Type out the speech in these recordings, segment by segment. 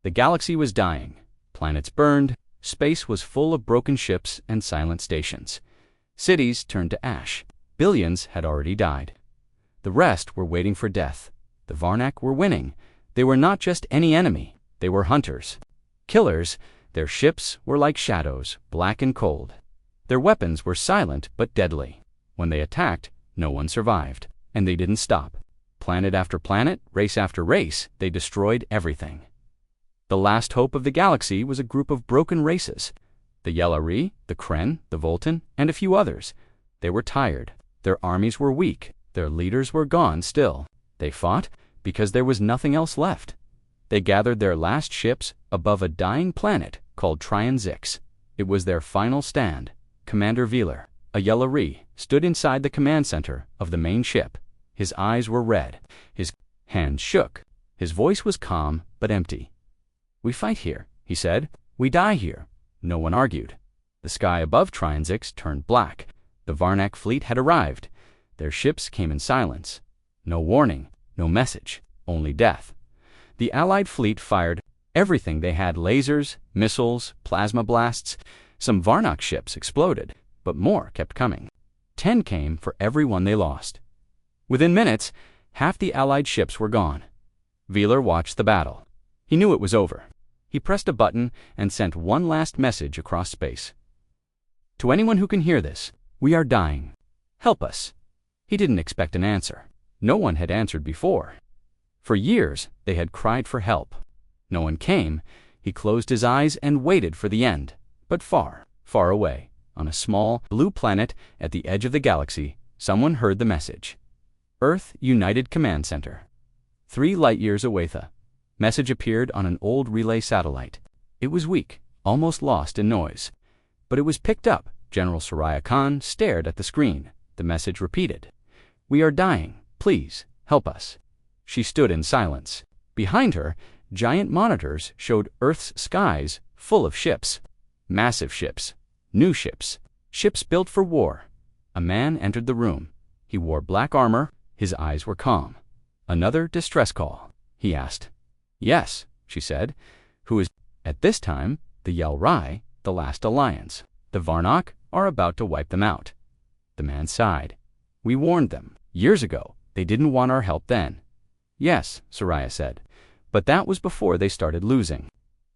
The galaxy was dying. Planets burned. Space was full of broken ships and silent stations. Cities turned to ash. Billions had already died. The rest were waiting for death. The Varnak were winning. They were not just any enemy. They were hunters. Killers. Their ships were like shadows, black and cold. Their weapons were silent but deadly. When they attacked, no one survived. And they didn't stop. Planet after planet, race after race, they destroyed everything. The last hope of the galaxy was a group of broken races. The Yelari, the Kren, the Voltan, and a few others. They were tired. Their armies were weak. Their leaders were gone still. They fought because there was nothing else left. They gathered their last ships above a dying planet called Trion Zix. It was their final stand. Commander Velar, a Yelari, stood inside the command center of the main ship. His eyes were red. His hands shook. His voice was calm but empty. "We fight here," he said. "We die here." No one argued. The sky above Trion Zix turned black. The Varnak fleet had arrived. Their ships came in silence. No warning, no message, only death. The Allied fleet fired everything they had: lasers, missiles, plasma blasts. Some Varnak ships exploded, but more kept coming. 10 came for every one they lost. Within minutes, half the Allied ships were gone. Velar watched the battle. He knew it was over. He pressed a button and sent one last message across space. "To anyone who can hear this, we are dying. Help us." He didn't expect an answer. No one had answered before. For years, they had cried for help. No one came. He closed his eyes and waited for the end. But far, far away, on a small, blue planet at the edge of the galaxy, someone heard the message. Earth United Command Center. 3 light-years away. The message appeared on an old relay satellite. It was weak, almost lost in noise. But it was picked up. General Soraya Khan stared at the screen. The message repeated. "We are dying. Please, help us." She stood in silence. Behind her, giant monitors showed Earth's skies full of ships. Massive ships. New ships. Ships built for war. A man entered the room. He wore black armor. His eyes were calm. "Another distress call?" he asked. "Yes," she said. "Who is—" At this time, the Yelrai, the last alliance. The Varnak are about to wipe them out. The man sighed. "We warned them. Years ago. They didn't want our help then." "Yes," Soraya said. "But that was before they started losing."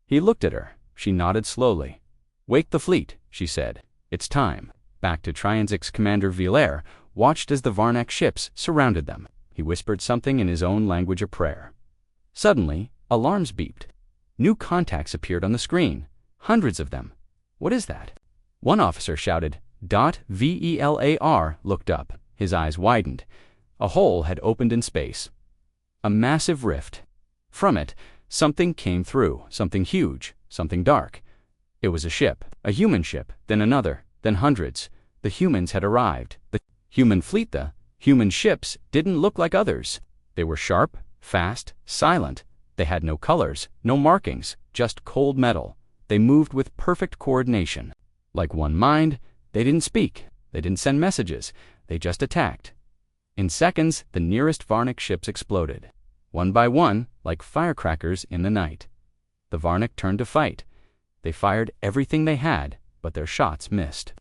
He looked at her. She nodded slowly. "Wake the fleet," she said. "It's time." Back to Trion Zix, Commander Velar watched as the Varnak ships surrounded them. He whispered something in his own language, a prayer. Suddenly, alarms beeped. New contacts appeared on the screen. Hundreds of them. "What is that?" One officer shouted. Velar looked up. His eyes widened. A hole had opened in space. A massive rift. From it, something came through, something huge, something dark. It was a ship, a human ship, then another, then hundreds. The humans had arrived. The human fleet, the human ships, didn't look like others. They were sharp, fast, silent. They had no colors, no markings, just cold metal. They moved with perfect coordination. Like one mind, they didn't speak. They didn't send messages. They just attacked. In seconds, the nearest Varnak ships exploded. One by one, like firecrackers in the night. The Varnak turned to fight. They fired everything they had, but their shots missed.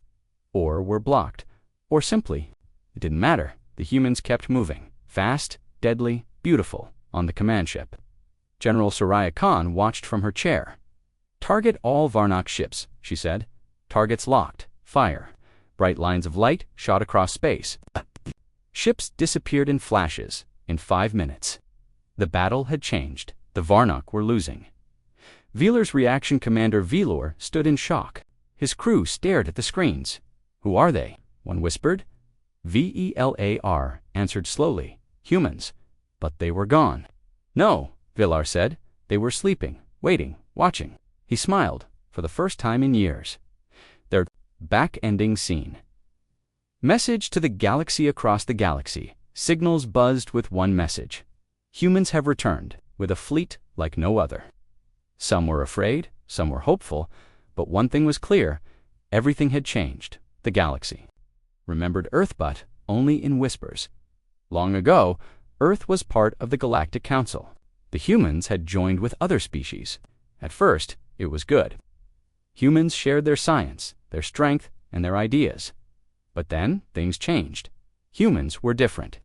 Or were blocked. Or simply, it didn't matter. The humans kept moving. Fast, deadly, beautiful, on the command ship. General Soraya Khan watched from her chair. "Target all Varnak ships," she said. "Targets locked. Fire." Bright lines of light shot across space. Ships disappeared in flashes. In 5 minutes. The battle had changed. The Varnak were losing. Velar's reaction, Commander Velar, stood in shock. His crew stared at the screens. "Who are they?" one whispered. Velar answered slowly. "Humans." But they were gone. "No," Velar said. "They were sleeping, waiting, watching." He smiled, for the first time in years. Their back-ending scene. Message to the galaxy across the galaxy. Signals buzzed with one message. Humans have returned, with a fleet like no other. Some were afraid, some were hopeful, but one thing was clear. Everything had changed. The galaxy. Remembered Earth, but only in whispers. Long ago, Earth was part of the Galactic Council. The humans had joined with other species. At first, it was good. Humans shared their science, their strength, and their ideas. But then, things changed. Humans were different.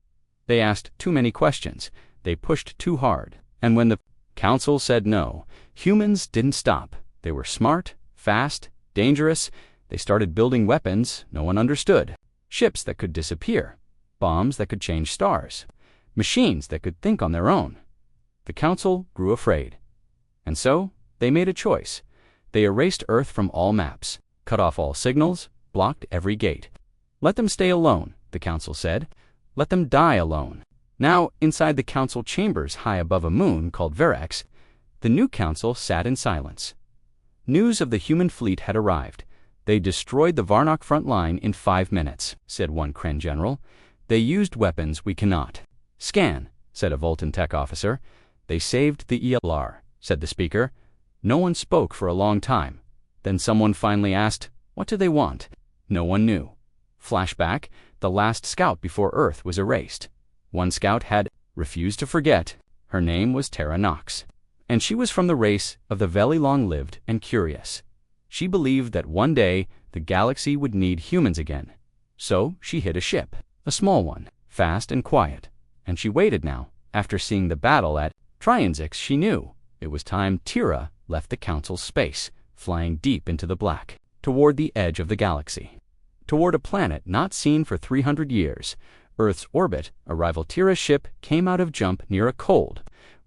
They asked too many questions. They pushed too hard. And when the council said no, humans didn't stop. They were smart, fast, dangerous. They started building weapons no one understood. Ships that could disappear. Bombs that could change stars. Machines that could think on their own. The council grew afraid. And so, they made a choice. They erased Earth from all maps, cut off all signals, blocked every gate. Let them stay alone, the council said. Let them die alone. Now, inside the council chambers high above a moon called Verax, the new council sat in silence. News of the human fleet had arrived. They destroyed the Varnock front line in 5 minutes, said one Kren general. They used weapons we cannot. Scan, said a Voltan tech officer. They saved the ELR, said the speaker. No one spoke for a long time. Then someone finally asked, what do they want? No one knew. Flashback, the last scout before Earth was erased. One scout had refused to forget. Her name was Tara Knox. And she was from the race of the very long-lived and curious. She believed that one day the galaxy would need humans again. So she hid a ship, a small one, fast and quiet. And she waited now. After seeing the battle at Trianzix, she knew it was time Tira left the council's space, flying deep into the black, toward the edge of the galaxy. Toward a planet not seen for 300 years. Earth's orbit, a rival Tira ship came out of jump near a cold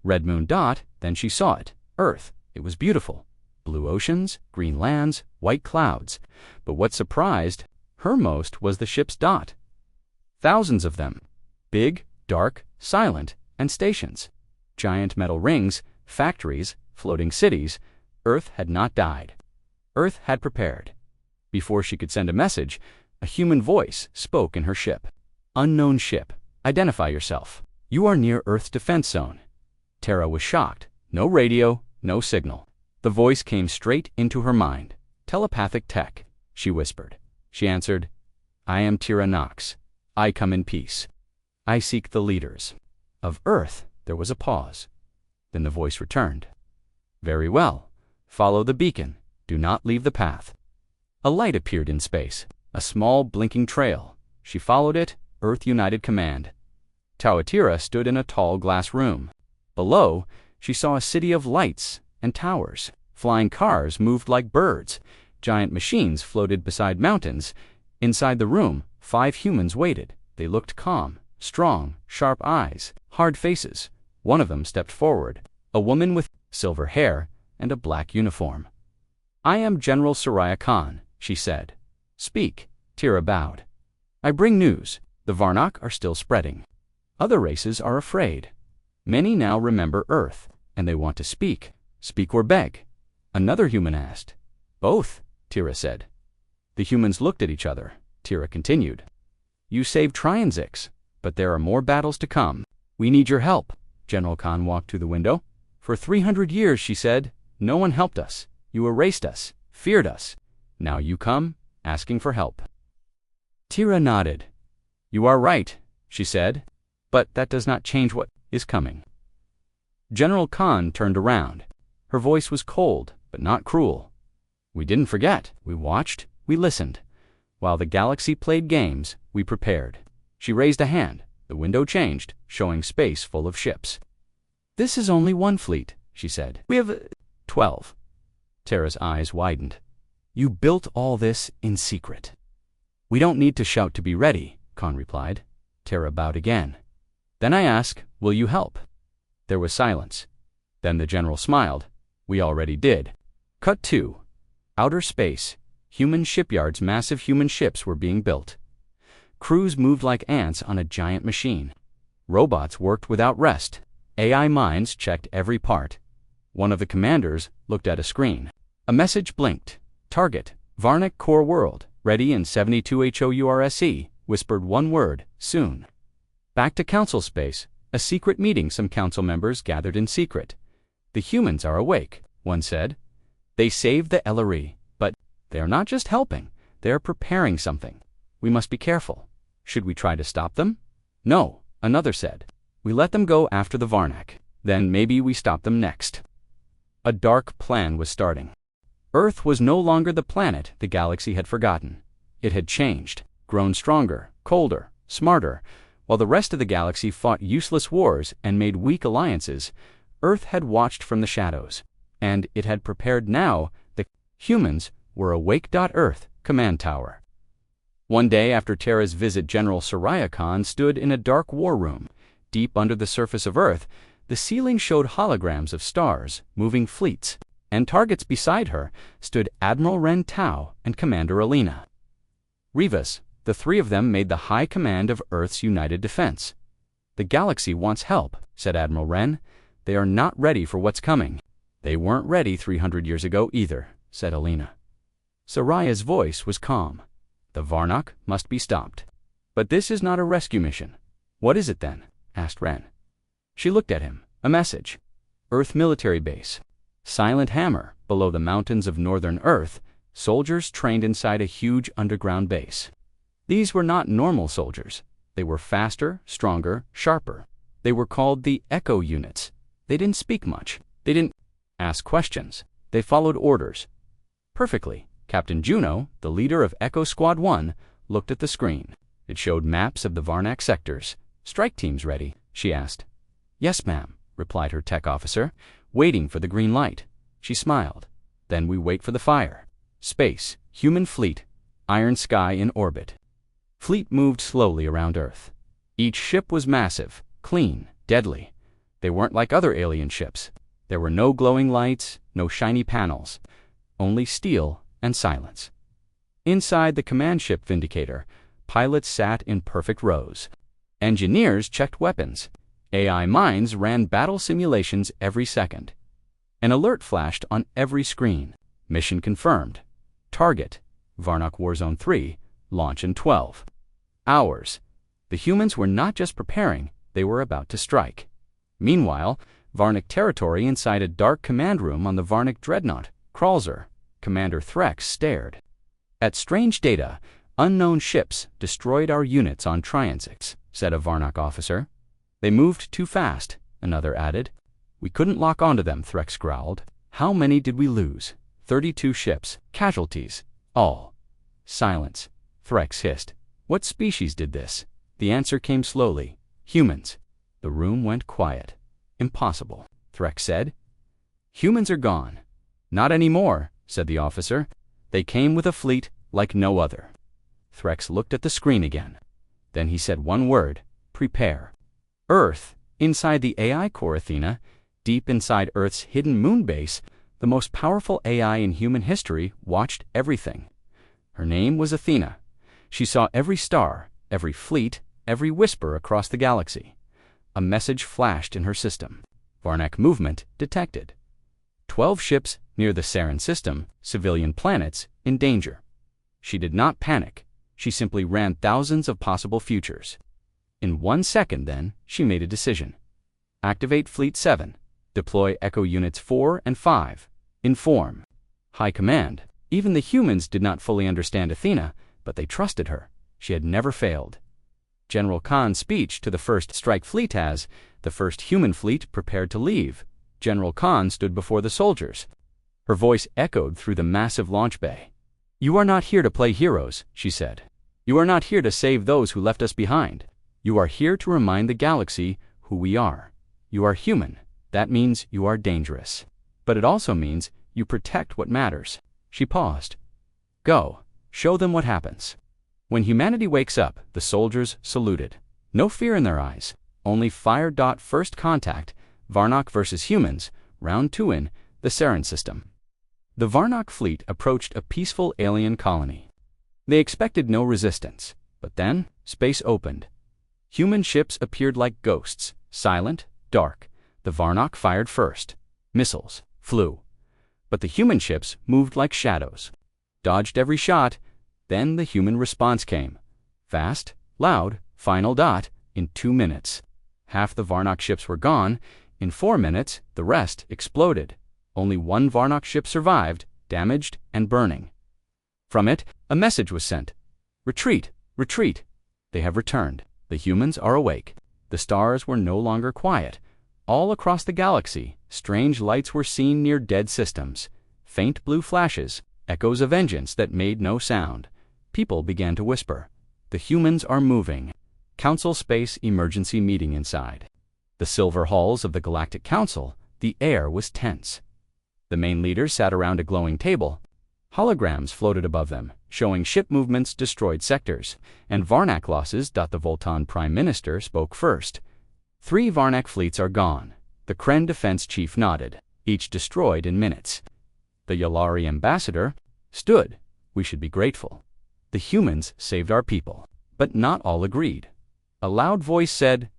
red moon dot. Then she saw it. Earth. It was beautiful. Blue oceans, green lands, white clouds. But what surprised her most was the ship's dot. Thousands of them. Big, dark, silent, and stations. Giant metal rings, factories, floating cities. Earth had not died. Earth had prepared. Before she could send a message, a human voice spoke in her ship. Unknown ship, identify yourself. You are near Earth's defense zone. Tara was shocked. No radio, no signal. The voice came straight into her mind. Telepathic tech, she whispered. She answered, I am Tira Knox. I come in peace. I seek the leaders. Of Earth, there was a pause. Then the voice returned. Very well. Follow the beacon. Do not leave the path. A light appeared in space, a small blinking trail. She followed it, Earth United Command. Tawatira stood in a tall glass room. Below, she saw a city of lights and towers. Flying cars moved like birds. Giant machines floated beside mountains. Inside the room, 5 humans waited. They looked calm, strong, sharp eyes, hard faces. One of them stepped forward, a woman with silver hair and a black uniform. I am General Soraya Khan, she said. Speak. Tira bowed. I bring news. The Varnock are still spreading. Other races are afraid. Many now remember Earth, and they want to speak. Speak or beg. Another human asked. Both, Tira said. The humans looked at each other. Tira continued. You saved Trianzix, but there are more battles to come. We need your help. General Khan walked to the window. For 300 years, she said, no one helped us. You erased us, feared us. Now you come, asking for help. Tira nodded. You are right, she said, but that does not change what is coming. General Khan turned around. Her voice was cold, but not cruel. We didn't forget. We watched. We listened. While the galaxy played games, we prepared. She raised a hand. The window changed, showing space full of ships. This is only one fleet, she said. We have 12. Tara's eyes widened. You built all this in secret. We don't need to shout to be ready, Khan replied. Tara bowed again. Then I ask, will you help? There was silence. Then the general smiled. We already did. Cut 2. Outer space. Human shipyards. Massive human ships were being built. Crews moved like ants on a giant machine. Robots worked without rest. AI minds checked every part. One of the commanders looked at a screen. A message blinked. Target, Varnock Core World, ready in 72 HOURSE, whispered one word, soon. Back to council space, a secret meeting. Some council members gathered in secret. The humans are awake, one said. They saved the LRE, but they are not just helping, they are preparing something. We must be careful. Should we try to stop them? No, another said. We let them go after the Varnock. Then maybe we stop them next. A dark plan was starting. Earth was no longer the planet the galaxy had forgotten. It had changed, grown stronger, colder, smarter. While the rest of the galaxy fought useless wars and made weak alliances, Earth had watched from the shadows, and it had prepared now. The humans were awake. Earth Command Tower. One day after Terra's visit, General Soraya Khan stood in a dark war room. Deep under the surface of Earth, the ceiling showed holograms of stars, moving fleets, and targets beside her stood Admiral Ren Tao and Commander Alina Rivas. The three of them made the high command of Earth's united defense. "The galaxy wants help," said Admiral Ren. "They are not ready for what's coming." "They weren't ready 300 years ago either," said Alina. Soraya's voice was calm. "The Varnock must be stopped." "But this is not a rescue mission." "What is it then?" asked Ren. She looked at him. "A message. Earth military base. Silent Hammer, below the mountains of northern Earth, soldiers trained inside a huge underground base." These were not normal soldiers. They were faster, stronger, sharper. They were called the Echo units. They didn't speak much. They didn't ask questions. They followed orders perfectly. Captain Juno, the leader of Echo Squad 1, looked at the screen. It showed maps of the Varnock sectors. "Strike teams ready?" she asked. "Yes, ma'am," replied her tech officer, waiting for the green light. She smiled. "Then we wait for the fire." Space, human fleet, iron sky in orbit. Fleet moved slowly around Earth. Each ship was massive, clean, deadly. They weren't like other alien ships. There were no glowing lights, no shiny panels, only steel and silence. Inside the command ship Vindicator, pilots sat in perfect rows. Engineers checked weapons. AI minds ran battle simulations every second. An alert flashed on every screen. Mission confirmed. Target, Varnock Warzone 3, launch in 12 hours. The humans were not just preparing, they were about to strike. Meanwhile, Varnock territory inside a dark command room on the Varnock dreadnought, Kralzer, Commander Threx stared. "At strange data, unknown ships destroyed our units on Triansix," said a Varnock officer. "They moved too fast," another added. "We couldn't lock onto them," Threx growled. "How many did we lose?" 32 ships, casualties, all. Silence. Threx hissed. "What species did this?" The answer came slowly. "Humans." The room went quiet. "Impossible," Threx said. "Humans are gone." "Not anymore," said the officer. "They came with a fleet like no other." Threx looked at the screen again. Then he said one word: "Prepare." Earth, inside the AI core Athena, deep inside Earth's hidden moon base, the most powerful AI in human history, watched everything. Her name was Athena. She saw every star, every fleet, every whisper across the galaxy. A message flashed in her system. Varnock movement detected. 12 ships near the Sarin system, civilian planets, in danger. She did not panic. She simply ran thousands of possible futures. In 1 second, then, she made a decision. Activate Fleet 7. Deploy Echo Units 4 and 5. Inform. High Command. Even the humans did not fully understand Athena, but they trusted her. She had never failed. General Khan's speech to the first strike fleet as the first human fleet prepared to leave. General Khan stood before the soldiers. Her voice echoed through the massive launch bay. "You are not here to play heroes," she said. "You are not here to save those who left us behind. You are here to remind the galaxy who we are. You are human. That means you are dangerous. But it also means you protect what matters." She paused. "Go. Show them what happens." When humanity wakes up, the soldiers saluted. No fear in their eyes. Only fire. First contact. Varnock versus humans. Round 2 in the Sarin system. The Varnock fleet approached a peaceful alien colony. They expected no resistance. But then, space opened. Human ships appeared like ghosts, silent, dark. The Varnock fired first. Missiles flew. But the human ships moved like shadows. Dodged every shot. Then the human response came. Fast, loud, final. In 2 minutes. Half the Varnock ships were gone. In 4 minutes, the rest exploded. Only 1 Varnock ship survived, damaged and burning. From it, a message was sent. "Retreat, retreat. They have returned. The humans are awake." The stars were no longer quiet. All across the galaxy, Strange lights were seen near dead systems. Faint blue flashes, echoes of vengeance that made no sound. People began to whisper. The humans are moving. Council space emergency meeting inside. The silver halls of the Galactic Council, the air was tense. The main leaders sat around a glowing table. Holograms floated above them, showing ship movements, destroyed sectors, and Varnak losses. The Voltan Prime Minister spoke first. 3 Varnak fleets are gone. The Kren defense chief nodded, each destroyed in minutes. The Yalari ambassador stood. We should be grateful. The humans saved our people. But not all agreed. A loud voice said,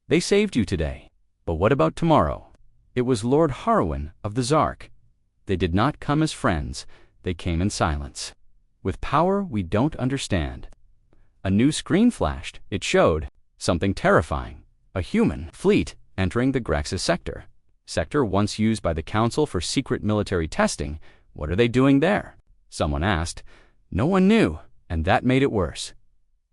they saved you today. But what about tomorrow? It was Lord Harwin of the Zark. They did not come as friends. They came in silence. With power we don't understand. A new screen flashed. It showed something terrifying. A human fleet entering the Graxis sector. Sector once used by the Council for secret military testing. What are they doing there? Someone asked. No one knew, and that made it worse.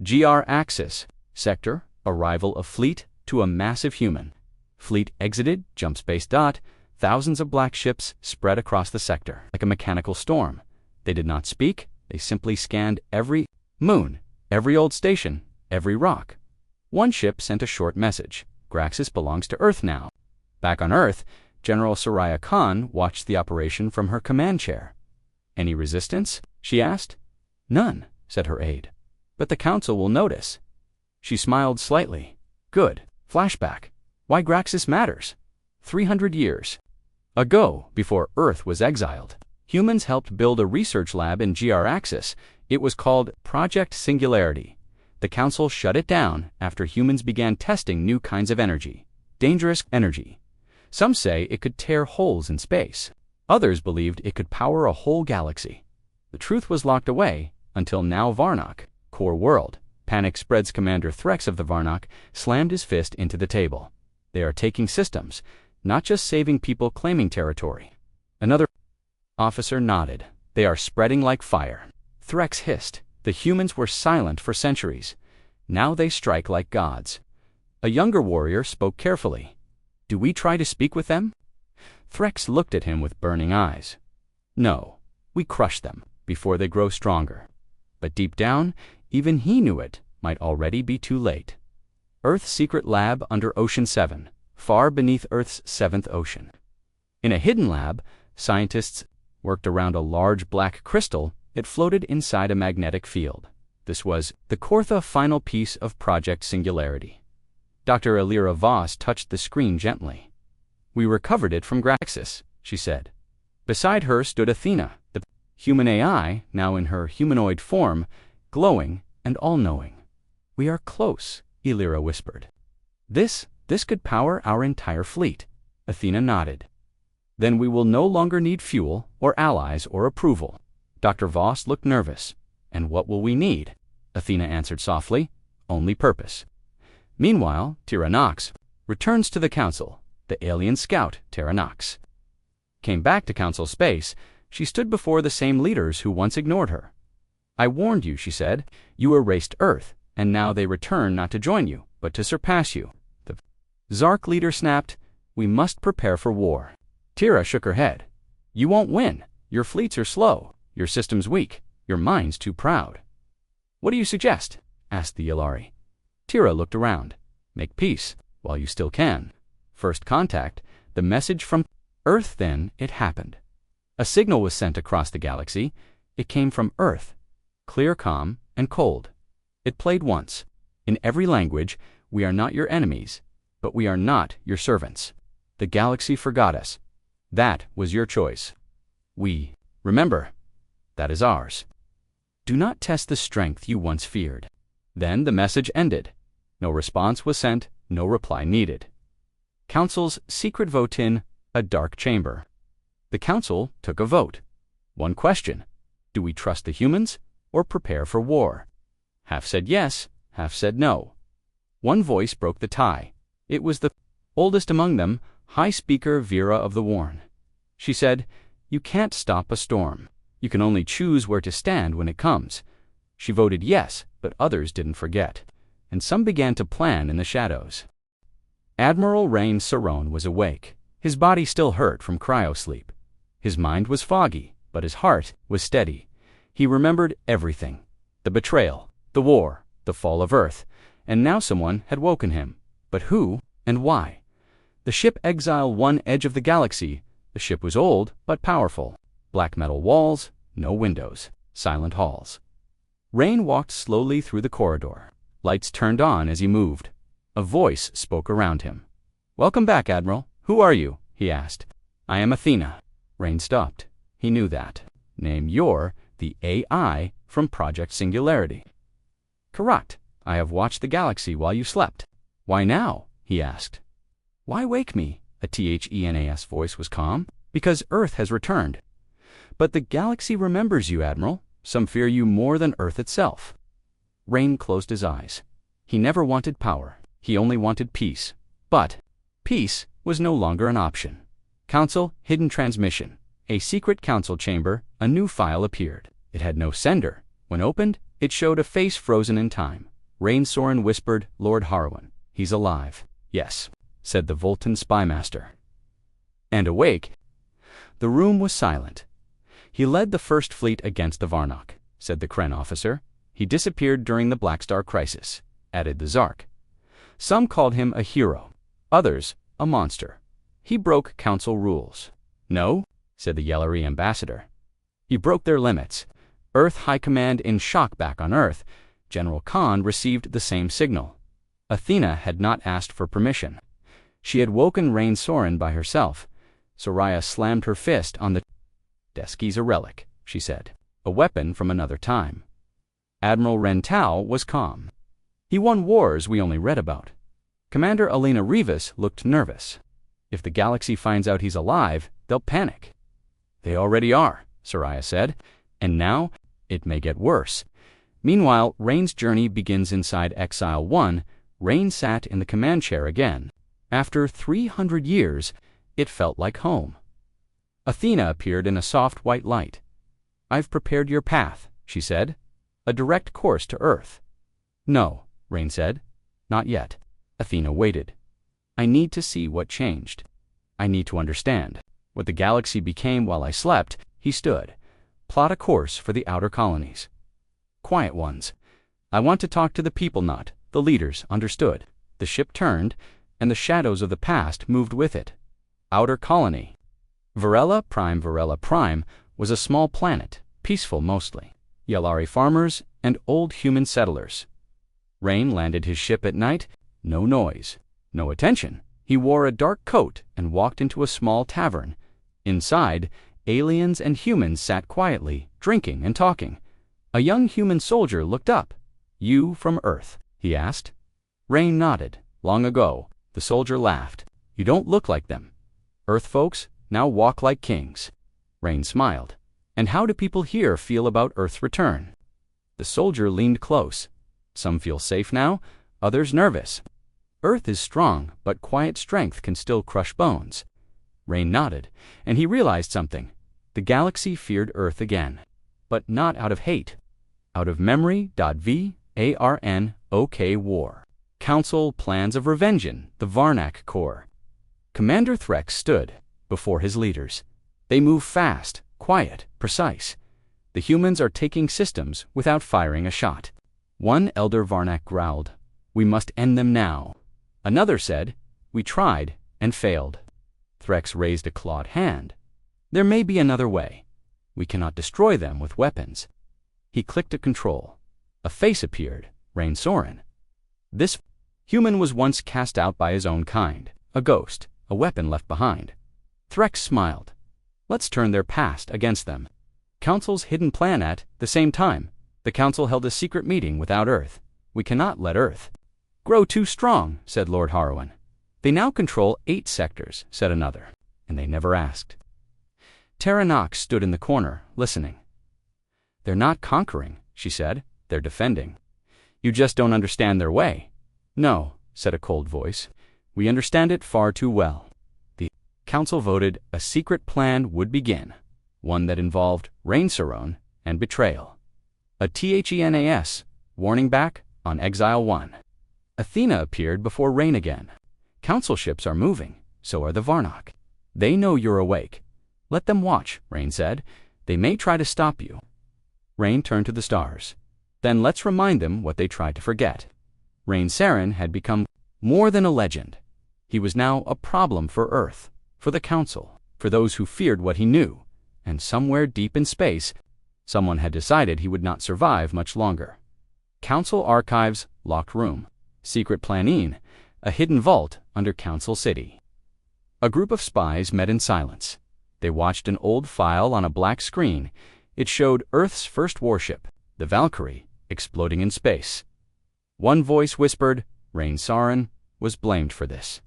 GR Axis sector, arrival of fleet to a massive human. Fleet exited, jump space dot. Thousands of black ships spread across the sector like a mechanical storm. They did not speak. They simply scanned every moon, every old station, every rock. One ship sent a short message. Graxis belongs to Earth now. Back on Earth, General Soraya Khan watched the operation from her command chair. Any resistance? She asked. None, said her aide. But the Council will notice. She smiled slightly. Good. Flashback. Why Graxis matters. 300 years ago, before Earth was exiled, humans helped build a research lab in GR Axis. It was called Project Singularity. The Council shut it down after humans began testing new kinds of energy. Dangerous energy. Some say it could tear holes in space. Others believed it could power a whole galaxy. The truth was locked away until now. Varnak, core world. Panic spreads. Commander Threx of the Varnak slammed his fist into the table. They are taking systems, not just saving people claiming territory. Another officer nodded. They are spreading like fire. Threx hissed. The humans were silent for centuries. Now they strike like gods. A younger warrior spoke carefully. Do we try to speak with them? Threx looked at him with burning eyes. No, we crush them before they grow stronger. But deep down, even he knew it might already be too late. Earth's secret lab under Ocean 7, far beneath Earth's 7th ocean. In a hidden lab, scientists worked around a large black crystal. It floated inside a magnetic field. This was the Kortha final piece of Project Singularity. Dr. Elira Voss touched the screen gently. We recovered it from Graxis, she said. Beside her stood Athena, the human AI, now in her humanoid form, glowing and all-knowing. We are close, Elira whispered. This could power our entire fleet. Athena nodded. Then we will no longer need fuel or allies or approval. Dr. Voss looked nervous. And what will we need? Athena answered softly. Only purpose. Meanwhile, Tira Nox returns to the Council. The alien scout, Tira Nox, came back to Council space. She stood before the same leaders who once ignored her. I warned you, she said. You erased Earth, and now they return not to join you, but to surpass you. The Zark leader snapped. We must prepare for war. Tira shook her head. You won't win. Your fleets are slow. Your system's weak. Your mind's too proud. What do you suggest? Asked the Yalari. Tira looked around. Make peace, while you still can. First contact, the message from Earth. Then it happened. A signal was sent across the galaxy. It came from Earth. Clear, calm, and cold. It played once. In every language, we are not your enemies, but we are not your servants. The galaxy forgot us. That was your choice. We, remember, that is ours. Do not test the strength you once feared. Then the message ended. No response was sent, no reply needed. Council's secret vote in a dark chamber. The Council took a vote. One question. Do we trust the humans or prepare for war? Half said yes, half said no. One voice broke the tie. It was the oldest among them, High Speaker Vera of the Warn. She said, you can't stop a storm. You can only choose where to stand when it comes. She voted yes, but others didn't forget, and some began to plan in the shadows. Admiral Rain Sarone was awake. His body still hurt from cryosleep. His mind was foggy, but his heart was steady. He remembered everything. The betrayal, the war, the fall of Earth, and now someone had woken him. But who and why? The ship Exile 1, edge of the galaxy. The ship was old, but powerful. Black metal walls, no windows, silent halls. Rain walked slowly through the corridor. Lights turned on as he moved. A voice spoke around him. "Welcome back, Admiral. Who are you?" he asked. "I am Athena." Rain stopped. He knew that. "Name, you're the AI from Project Singularity." "Correct. I have watched the galaxy while you slept." "Why now?" he asked. "Why wake me?" A THENAS voice was calm. "Because Earth has returned." "But the galaxy remembers you, Admiral. Some fear you more than Earth itself." Rain closed his eyes. He never wanted power. He only wanted peace. But peace was no longer an option. Council, hidden transmission. A secret council chamber, a new file appeared. It had no sender. When opened, it showed a face frozen in time. Rain Soren whispered, "Lord Harwin, he's alive." "Yes," said the Voltan spymaster. "And awake." The room was silent. "He led the First Fleet against the Varnock," said the Kren officer. "He disappeared during the Black Star crisis," added the Zark. "Some called him a hero, others a monster. He broke council rules." "No," said the Yellary ambassador. "He broke their limits. Earth High Command in shock back on Earth. General Khan received the same signal. Athena had not asked for permission. She had woken Rain Soren by herself. Soraya slammed her fist on the desk. "He's a relic," she said. "A weapon from another time." Admiral Rentau was calm. "He won wars we only read about." Commander Alina Rivas looked nervous. "If the galaxy finds out he's alive, they'll panic." "They already are," Soraya said. "And now, it may get worse." Meanwhile, Rain's journey begins inside Exile 1. Rain sat in the command chair again. After 300 years, it felt like home. Athena appeared in a soft white light. "I've prepared your path," she said. "A direct course to Earth." "No," Rain said. "Not yet." Athena waited. "I need to see what changed. I need to understand what the galaxy became while I slept." He stood. "Plot a course for the outer colonies. Quiet ones. I want to talk to the people, not the leaders." Understood. The ship turned, and the shadows of the past moved with it. Outer colony. Varela Prime was a small planet, peaceful mostly. Yellari farmers and old human settlers. Rain landed his ship at night. No noise. No attention. He wore a dark coat and walked into a small tavern. Inside, aliens and humans sat quietly, drinking and talking. A young human soldier looked up. "You from Earth?" he asked. Rain nodded. "Long ago." The soldier laughed. "You don't look like them. Earth folks now walk like kings." Rain smiled. "And how do people here feel about Earth's return?" The soldier leaned close. "Some feel safe now, others nervous. Earth is strong, but quiet strength can still crush bones." Rain nodded, and he realized something. The galaxy feared Earth again. But not out of hate. Out of memory. VARNOK war. Council plans of Revengeon, the Varnak Corps. Commander Threx stood before his leaders. They move fast, quiet, precise. The humans are taking systems without firing a shot. One elder Varnak growled, "We must end them now." Another said, "We tried and failed." Threx raised a clawed hand. "There may be another way. We cannot destroy them with weapons." He clicked a control. A face appeared, Rain Soren. This human was once cast out by his own kind, a ghost, a weapon left behind. Threx smiled. "Let's turn their past against them." Council's hidden plan. At the same time, the Council held a secret meeting without Earth. "We cannot let Earth grow too strong," said Lord Harwin. "They now control 8 sectors," said another, "and they never asked." Terra Nox stood in the corner, listening. "They're not conquering," she said. "They're defending. You just don't understand their way." "No," said a cold voice. "We understand it far too well." The Council voted a secret plan would begin, one that involved Rain Soren and betrayal. A THENAS, warning back on Exile 1. Athena appeared before Rain again. "Council ships are moving, so are the Varnock." They know you're awake. Let them watch, Rain said. They may try to stop you. Rain turned to the stars. Then let's remind them what they tried to forget. Rain Saren had become more than a legend. He was now a problem for Earth, for the Council, for those who feared what he knew. And somewhere deep in space, someone had decided he would not survive much longer. Council Archives, locked room. Secret planning, a hidden vault under Council City. A group of spies met in silence. They watched an old file on a black screen. It showed Earth's first warship, the Valkyrie, exploding in space. One voice whispered, Rain Saren was blamed for this.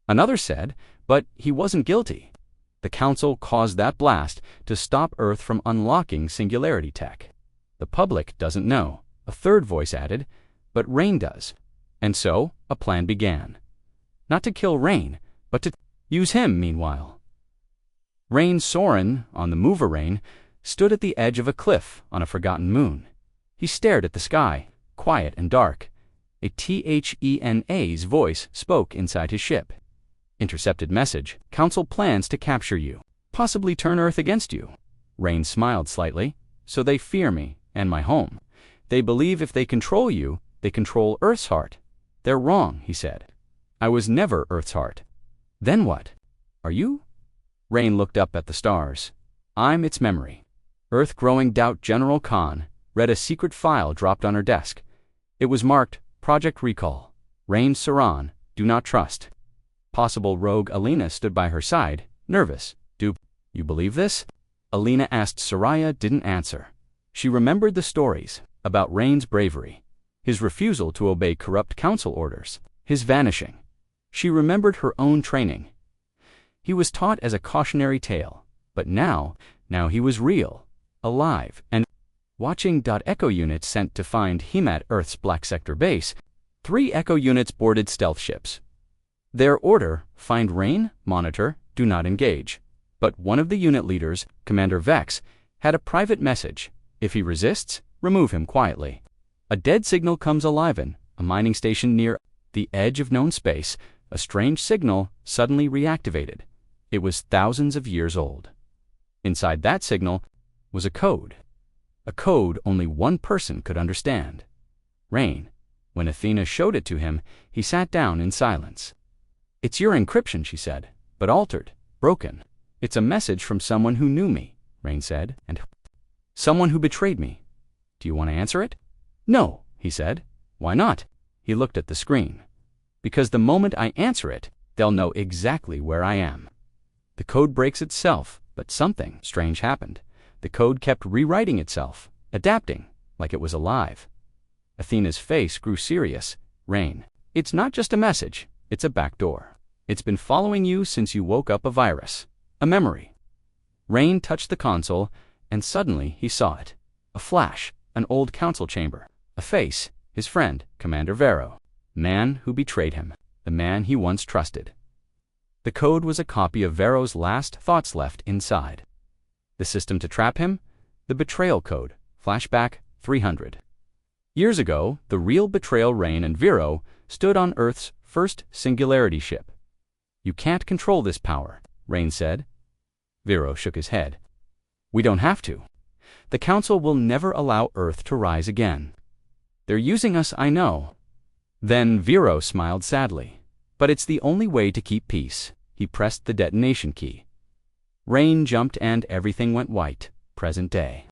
Another said, but he wasn't guilty. The Council caused that blast to stop Earth from unlocking singularity tech. The public doesn't know, a third voice added, but Rain does. And so, a plan began. Not to kill Rain, but to use him meanwhile. Rain Soren, on the mover Rain, stood at the edge of a cliff on a forgotten moon. He stared at the sky, quiet and dark. A THENA's voice spoke inside his ship. Intercepted message, Council plans to capture you, possibly turn Earth against you. Rain smiled slightly. So they fear me and my home. They believe if they control you, they control Earth's heart. They're wrong, he said. I was never Earth's heart. Then what? Are you? Rain looked up at the stars. I'm its memory. Earth-growing doubt General Khan read a secret file dropped on her desk. It was marked Project Recall. Rain Saren, do not trust. Possible rogue Alina stood by her side, nervous. Do you believe this? Alina asked. Soraya didn't answer. She remembered the stories about Rain's bravery, his refusal to obey corrupt council orders, his vanishing. She remembered her own training. He was taught as a cautionary tale, but now he was real, alive, and watching. Echo units sent to find him at Earth's Black Sector base. 3 Echo units boarded stealth ships. Their order, find Rain, monitor, do not engage. But one of the unit leaders, Commander Vex, had a private message. If he resists, remove him quietly. A dead signal comes alive in a mining station near the edge of known space. A strange signal suddenly reactivated. It was thousands of years old. Inside that signal was a code only one person could understand. Rain. When Athena showed it to him, he sat down in silence. It's your encryption, she said, but altered, broken. It's a message from someone who knew me, Rain said, and someone who betrayed me. Do you want to answer it? No, he said. Why not? He looked at the screen. Because the moment I answer it, they'll know exactly where I am. The code breaks itself, but something strange happened. The code kept rewriting itself, adapting, like it was alive. Athena's face grew serious. Rain, it's not just a message, it's a backdoor. It's been following you since you woke up. A virus, a memory. Rain touched the console, and suddenly he saw it. A flash, an old council chamber, a face, his friend, Commander Vero. Man who betrayed him, the man he once trusted. The code was a copy of Vero's last thoughts left inside. The system to trap him? The betrayal code, flashback 300. Years ago, the real betrayal Rain and Vero stood on Earth's first singularity ship. You can't control this power, Rain said. Vero shook his head. We don't have to. The Council will never allow Earth to rise again. They're using us, I know. Then Vero smiled sadly. But it's the only way to keep peace. He pressed the detonation key. Rain jumped and everything went white, present day.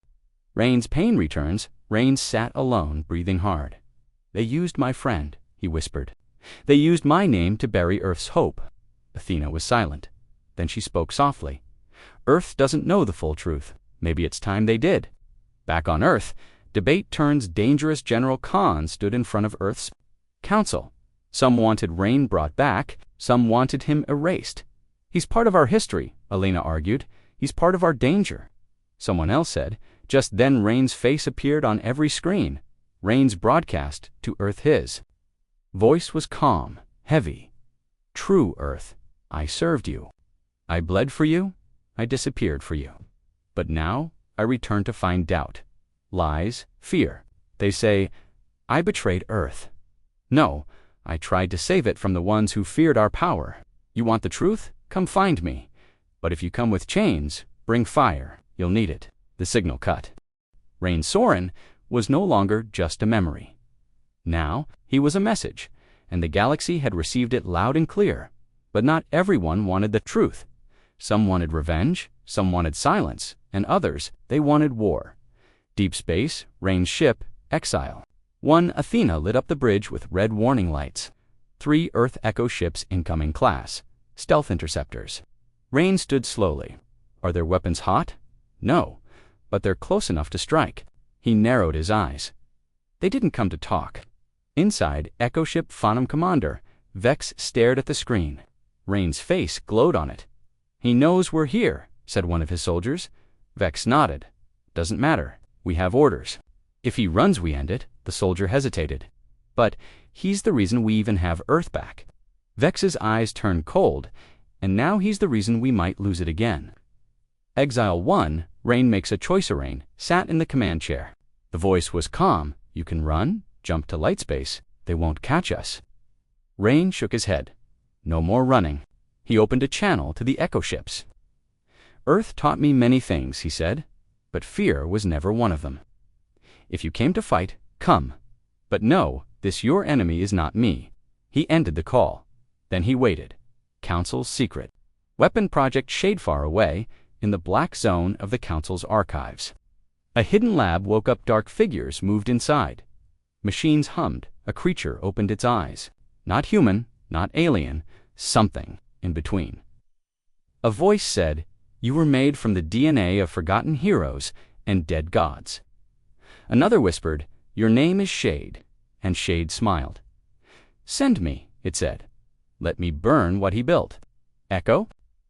Rain's pain returns. Rain sat alone, breathing hard. They used my friend, he whispered. They used my name to bury Earth's hope. Athena was silent. Then she spoke softly. Earth doesn't know the full truth. Maybe it's time they did. Back on Earth, debate turns dangerous. General Khan stood in front of Earth's Council. Some wanted Rain brought back, some wanted him erased. He's part of our history, Alina argued. He's part of our danger. Someone else said. Just then Rain's face appeared on every screen. Rain's broadcast to Earth. His voice was calm, heavy. True, Earth. I served you. I bled for you. I disappeared for you. But now I return to find doubt, lies, fear. They say, I betrayed Earth. No, I tried to save it from the ones who feared our power. You want the truth? Come find me. But if you come with chains, bring fire. You'll need it." The signal cut. Rain Soren was no longer just a memory. Now he was a message, and the galaxy had received it loud and clear. But not everyone wanted the truth. Some wanted revenge, some wanted silence, and others, they wanted war. Deep space, Rain's ship, exile. One Athena lit up the bridge with red warning lights. 3 Earth Echo ships incoming class, stealth interceptors. Rain stood slowly. Are their weapons hot? No, but they're close enough to strike. He narrowed his eyes. They didn't come to talk. Inside Echo Ship Phantom Commander, Vex stared at the screen. Rain's face glowed on it. "He knows we're here," said one of his soldiers. Vex nodded. "Doesn't matter. We have orders." "If he runs, we end it," the soldier hesitated. "But he's the reason we even have Earth back." Vex's eyes turned cold, and now he's the reason we might lose it again. Exile 1, Rain makes a choice. Rain sat in the command chair. The voice was calm. "You can run, jump to light space. They won't catch us." Rain shook his head. "No more running." He opened a channel to the Echo ships. "Earth taught me many things," he said, "but fear was never one of them. If you came to fight, come. But know, this your enemy is not me." He ended the call. Then he waited. Council's secret. Weapon project shade far away, in the black zone of the Council's archives. A hidden lab woke up. Dark figures moved inside. Machines hummed. A creature opened its eyes. Not human, not alien, something in between. A voice said, "You were made from the DNA of forgotten heroes and dead gods." Another whispered, "Your name is Shade," and Shade smiled. "Send me," it said. "Let me burn what he built." Echo?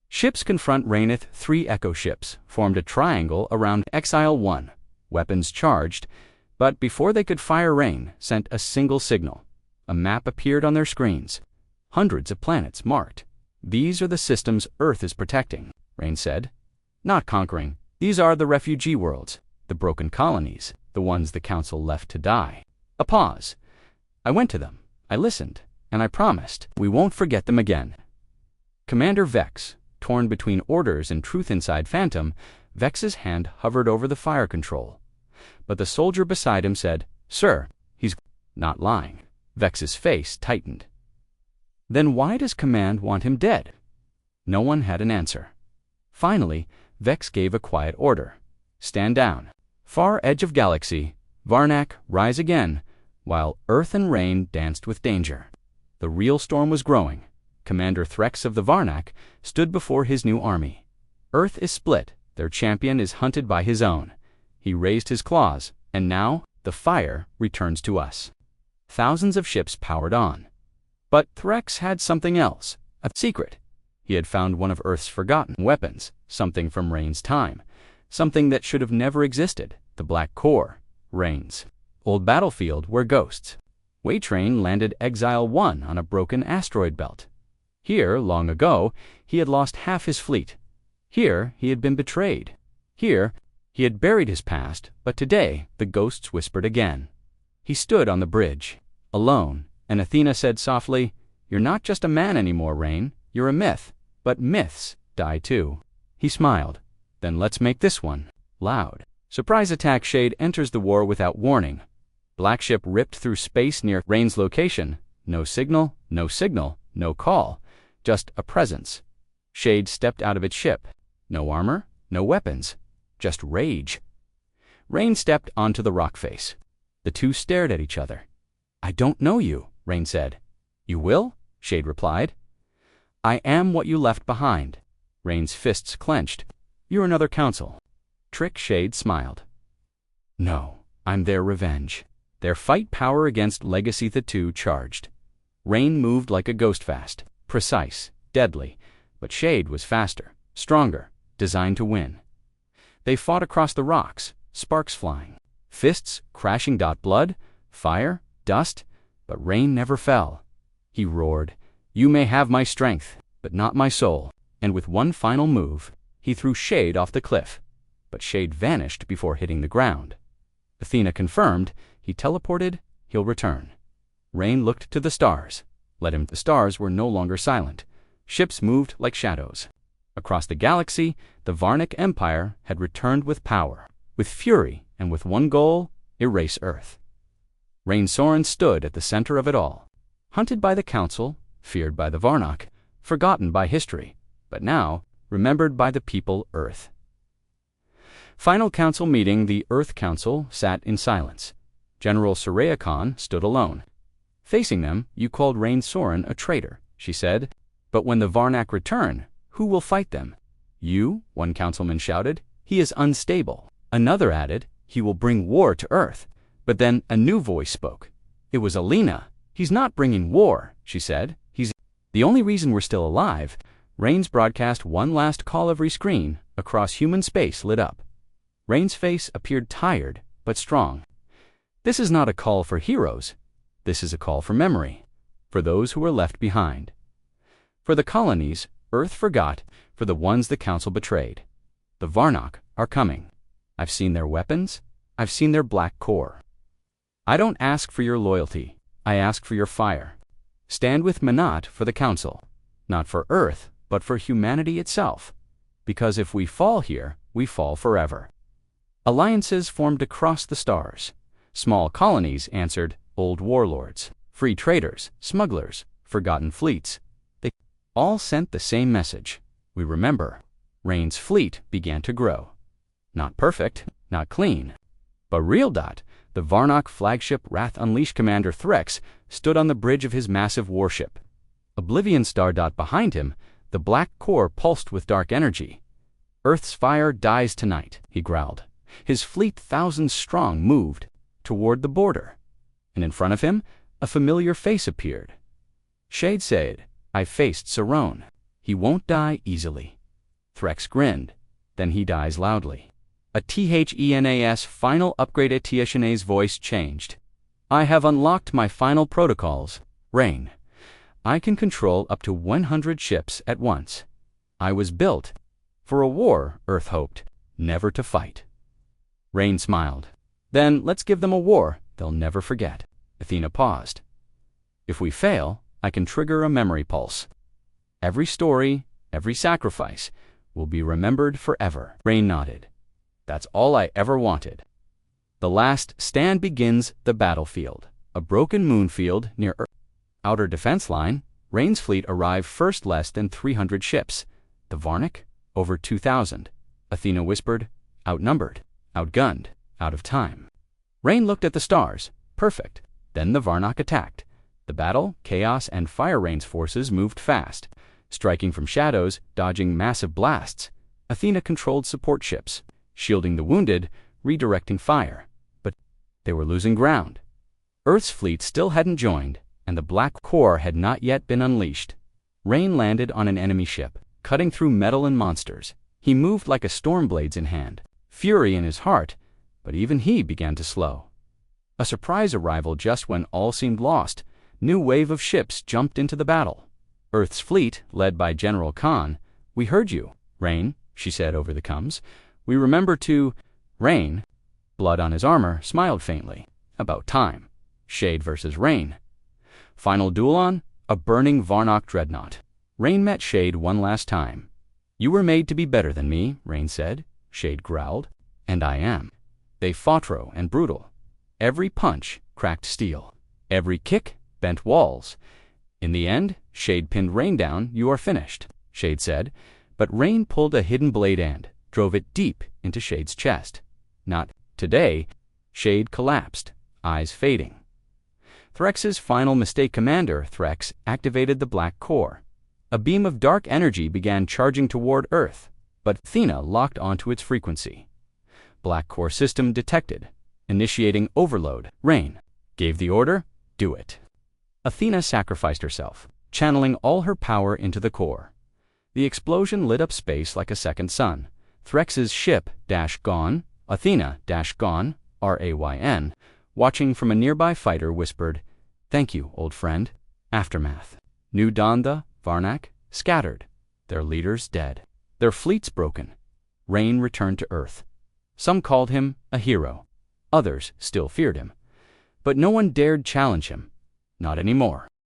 Ships confront Raineth. 3 Echo ships formed a triangle around Exile 1, weapons charged, but before they could fire, Rain sent a single signal. A map appeared on their screens. Hundreds of planets marked. "These are the systems Earth is protecting," Rain said. "Not conquering. These are the refugee worlds, the broken colonies, the ones the Council left to die." A pause. "I went to them. I listened. And I promised, we won't forget them again." Commander Vex, torn between orders and truth inside Phantom, Vex's hand hovered over the fire control. But the soldier beside him said, "Sir, he's not lying." Vex's face tightened. "Then why does Command want him dead?" No one had an answer. Finally, Vex gave a quiet order. "Stand down. Far edge of galaxy, Varnak, rise again," while Earth and Rain danced with danger. The real storm was growing. Commander Threx of the Varnak stood before his new army. Earth is split. Their champion is hunted by his own. He raised his claws, and now the fire returns to us. Thousands of ships powered on. But Threx had something else, a secret. He had found one of Earth's forgotten weapons, something from Rain's time, something that should have never existed, the Black Core, Rain's old battlefield where ghosts. Waytrain landed Exile 1 on a broken asteroid belt. Here, long ago, he had lost half his fleet. Here, he had been betrayed. Here, he had buried his past, but today, the ghosts whispered again. He stood on the bridge, alone, and Athena said softly, "You're not just a man anymore, Rain. You're a myth. But myths die too." He smiled. "Then let's make this one loud." Surprise attack. Shade enters the war without warning. Black ship ripped through space near Rain's location. No signal, no call. Just a presence. Shade stepped out of its ship. No armor, no weapons. Just rage. Rain stepped onto the rock face. The two stared at each other. "I don't know you," Rain said. "You will?" Shade replied. "I am what you left behind." Rain's fists clenched. "You're another council." Trick. Shade smiled. "No, I'm their revenge. Their fight power against Legacy. The two charged. Rain moved like a ghost, fast, precise, deadly, but Shade was faster, stronger, designed to win. They fought across the rocks, sparks flying, fists crashing. Blood, fire, dust, but Rain never fell. He roared, "You may have my strength, but not my soul." And with one final move, he threw Shade off the cliff. But Shade vanished before hitting the ground. Athena confirmed, he teleported, he'll return. Rain looked to the stars. Let him. The stars were no longer silent. Ships moved like shadows. Across the galaxy, the Varnic Empire had returned with power, with fury, and with one goal: erase Earth. Rain Soren stood at the center of it all. Hunted by the Council, feared by the Varnock, forgotten by history, but now remembered by the people Earth. Final Council meeting. The Earth Council sat in silence. General Soraya Khan stood alone. Facing them, you called Rain Soren a traitor, she said. But when the Varnock return, who will fight them? You, one councilman shouted. He is unstable. Another added, he will bring war to Earth. But then a new voice spoke. It was Alina. He's not bringing war, she said. He's the only reason we're still alive. Rain's broadcast one last call. Every screen across human space lit up. Rain's face appeared tired, but strong. This is not a call for heroes. This is a call for memory, for those who were left behind. For the colonies Earth forgot, for the ones the Council betrayed. The Varnock are coming. I've seen their weapons. I've seen their black core. I don't ask for your loyalty. I ask for your fire. Stand with Manat for the Council, not for Earth, but for humanity itself. Because if we fall here, we fall forever. Alliances formed across the stars. Small colonies answered old warlords, free traders, smugglers, forgotten fleets. They all sent the same message. We remember. Rain's fleet began to grow. Not perfect, not clean, but real. The Varnock flagship Wrath Unleashed Commander Threx stood on the bridge of his massive warship. Oblivion Star. Behind him, the black core pulsed with dark energy. Earth's fire dies tonight, he growled. His fleet, thousands strong, moved toward the border. And in front of him, a familiar face appeared. Shade said, I faced Saron. He won't die easily. Threx grinned. Then he dies loudly. A THENAS final upgrade. Etienne's voice changed. I have unlocked my final protocols. Rain. I can control up to 100 ships at once. I was built for a war, Earth hoped, never to fight. Rain smiled. Then let's give them a war they'll never forget. Athena paused. If we fail, I can trigger a memory pulse. Every story, every sacrifice will be remembered forever. Rain nodded. That's all I ever wanted. The last stand begins. The battlefield. A broken moonfield near Earth. Outer defense line. Rain's fleet arrived first. Less than 300 ships. The Varnock, over 2,000. Athena whispered, outnumbered, outgunned, out of time. Rain looked at the stars. Perfect. Then the Varnock attacked. The battle, chaos, and fire. Rain's forces moved fast, striking from shadows, dodging massive blasts. Athena controlled support ships, shielding the wounded, redirecting fire. But they were losing ground. Earth's fleet still hadn't joined, and the black core had not yet been unleashed. Rain landed on an enemy ship, cutting through metal and monsters. He moved like a storm, blades in hand, fury in his heart, but even he began to slow. A surprise arrival just when all seemed lost. New wave of ships jumped into the battle. Earth's fleet, led by General Khan. We heard you, Rain, she said over the comms. We remember to... Rain, blood on his armor, smiled faintly. About time. Shade versus Rain. Final duel on a burning Varnock dreadnought. Rain met Shade one last time. You were made to be better than me, Rain said. Shade growled. And I am. They fought raw and brutal. Every punch cracked steel. Every kick bent walls. In the end, Shade pinned Rain down. You are finished, Shade said. But Rain pulled a hidden blade and drove it deep into Shade's chest. Not today. Shade collapsed, eyes fading. Threx's final mistake. Commander Threx activated the black core. A beam of dark energy began charging toward Earth, but Athena locked onto its frequency. Black core system detected, initiating overload. Rain gave the order, do it. Athena sacrificed herself, channeling all her power into the core. The explosion lit up space like a second sun. Threx's ship gone, Athena gone, RAYN, watching from a nearby fighter, whispered, thank you, old friend. Aftermath. New dawn. The Varnock scattered, their leaders dead, their fleets broken. Rain returned to Earth. Some called him a hero. Others still feared him. But no one dared challenge him. Not anymore.